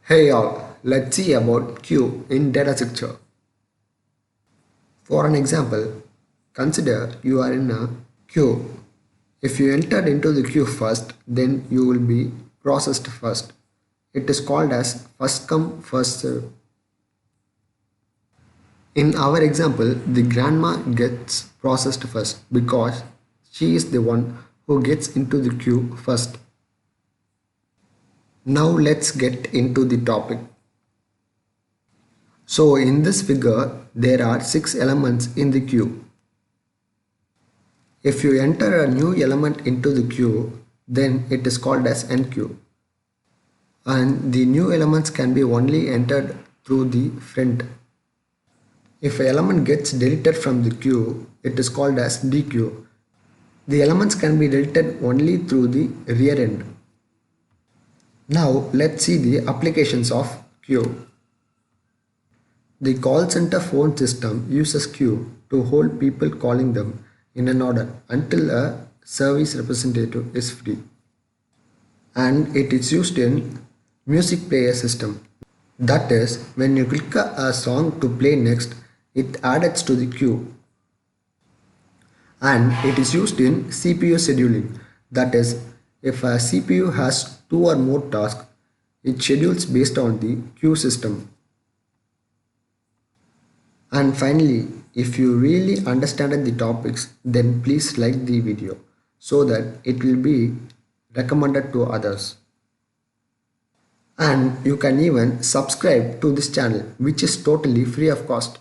Hey y'all, let's see about queue in data structure. For an example, consider you are in a queue. If you entered into the queue first, then you will be processed first. It is called as first come first serve. In our example, the grandma gets processed first because she is the one who gets into the queue first. Now let's get into the topic. So in this figure, there are 6 elements in the queue. If you enter a new element into the queue, then it is called as enqueue. And the new elements can be only entered through the front. If an element gets deleted from the queue, it is called as dequeue. The elements can be deleted only through the rear end. Now let's see the applications of queue. The call center phone system uses queue to hold people calling them in an order until a service representative is free. And it is used in music player system. That is, when you click a song to play next, it adds to the queue. And it is used in CPU scheduling. That is, if a CPU has 2 or more tasks, it schedules based on the queue system. And finally, if you really understand the topics, then please like the video so that it will be recommended to others. And you can even subscribe to this channel, which is totally free of cost.